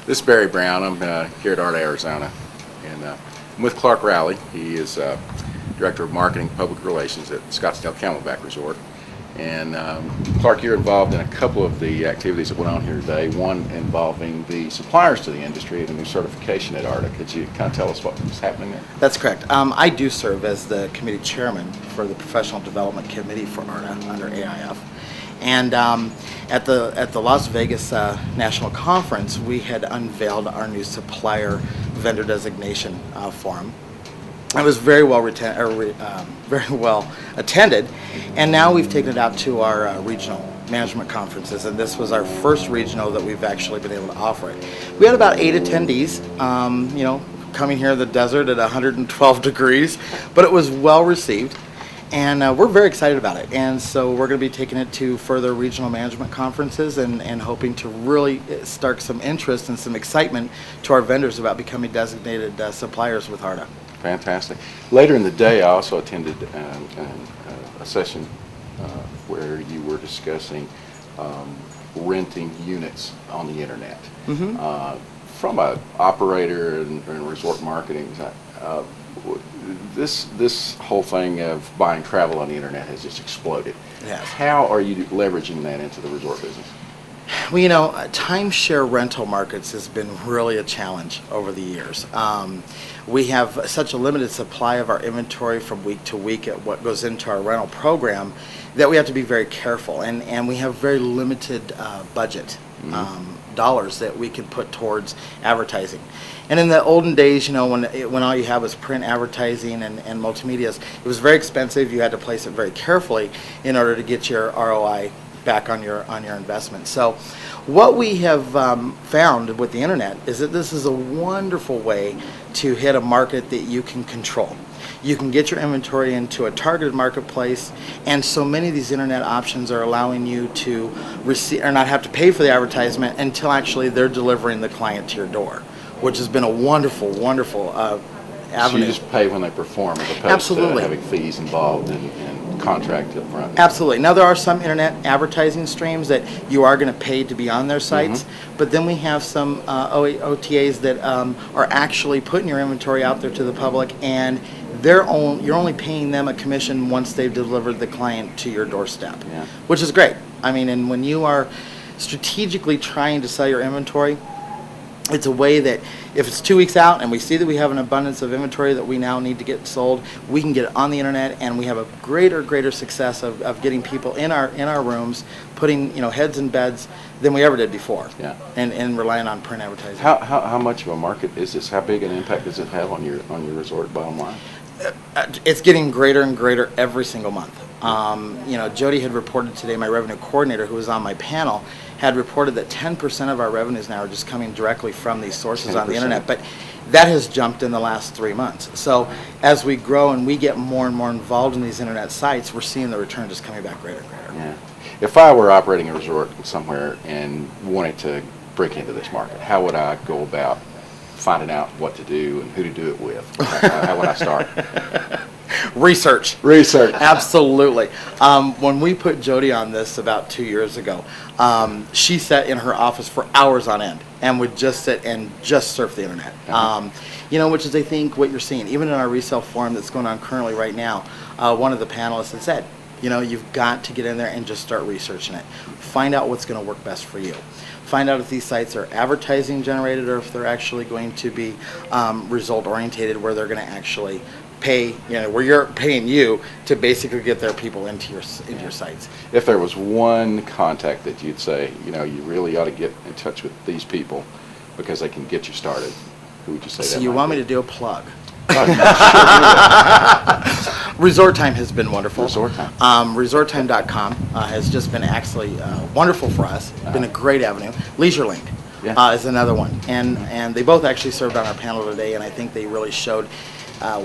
This is Barry Brown. I'm here at ARDA, Arizona, and I'm with Clark Rowley. He is Director of Marketing Public Relations at Scottsdale Camelback Resort. And Clark, you're involved in a couple of the activities that went on here today, one involving the suppliers to the industry and a new certification at ARDA. Could you kind of tell us what was happening there? That's correct. I do serve as the committee chairman for the Professional Development Committee for ARDA under AIF. And at the Las Vegas National Conference, we had unveiled our new supplier vendor designation forum. It was very well attended, and now we've taken it out to our regional management conferences, and this was our first regional that we've actually been able to offer it. We had about 8 attendees, coming here in the desert at 112 degrees, but it was well received. And we're very excited about it, and so we're going to be taking it to further regional management conferences and hoping to really start some interest and some excitement to our vendors about becoming designated suppliers with ARDA. Fantastic. Later in the day, I also attended a session where you were discussing renting units on the internet. Mm-hmm. From an operator and resort marketing, this whole thing of buying travel on the internet has just exploded. Yes. How are you leveraging that into the resort business? Well, timeshare rental markets has been really a challenge over the years. We have such a limited supply of our inventory from week to week at what goes into our rental program that we have to be very careful, and we have very limited budget. Mm-hmm. Dollars that we can put towards advertising. And in the olden days, when all you have was print advertising and multimedias, it was very expensive. You had to place it very carefully in order to get your ROI back on your investment. So what we have found with the internet is that this is a wonderful way to hit a market that you can control. You can get your inventory into a targeted marketplace, and so many of these internet options are allowing you to receive or not have to pay for the advertisement until actually they're delivering the client to your door, which has been a wonderful avenue. So you just pay when they perform as opposed Absolutely. to having fees involved and contract up front. Absolutely. Now there are some internet advertising streams that you are going to pay to be on their sites, mm-hmm. but then we have some OTAs that are actually putting your inventory out there to the public, and you're only paying them a commission once they've delivered the client to your doorstep, yeah. Which is great. And when you are strategically trying to sell your inventory, it's a way that if it's 2 weeks out and we see that we have an abundance of inventory that we now need to get sold, we can get it on the internet, and we have a greater success of getting people in our rooms, putting heads in beds than we ever did before. Yeah. And relying on print advertising. How much of a market is this? How big an impact does it have on your resort bottom line? It's getting greater and greater every single month. Jody had reported today, my revenue coordinator, who was on my panel, had reported that 10% of our revenues now are just coming directly from these sources 10%. On the internet, but that has jumped in the last 3 months. So as we grow and we get more and more involved in these internet sites, we're seeing the return just coming back greater and greater. Yeah. If I were operating a resort somewhere and wanted to break into this market, how would I go about finding out what to do and who to do it with? How would I start? Research. Absolutely. When we put Jody on this about 2 years ago, she sat in her office for hours on end and would just sit and just surf the internet. Which is, I think, what you're seeing. Even in our resale forum that's going on currently right now, one of the panelists had said, you've got to get in there and just start researching it. Find out what's going to work best for you. Find out if these sites are advertising generated or if they're actually going to be result orientated, where they're going to actually pay, where you're paying you to basically get their people into your sites. If there was one contact that you'd say, you really ought to get in touch with these people because they can get you started, who would you say that? So you want me to do a plug? Sure. Resort Time has been wonderful. Resort Time. ResortTime.com has just been actually wonderful for us. Been a great avenue. Leisure Link is another one, and they both actually served on our panel today, and I think they really showed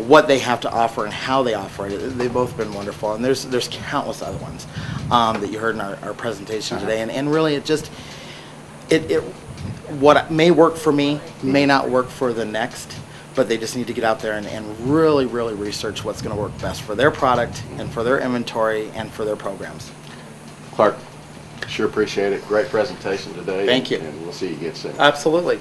what they have to offer and how they offer it. They've both been wonderful, and there's countless other ones that you heard in our presentation today, and really it what may work for me may not work for the next. But they just need to get out there and really research what's going to work best for their product and for their inventory and for their programs. Clark, sure appreciate it. Great presentation today. Thank you. And we'll see you again soon. Absolutely.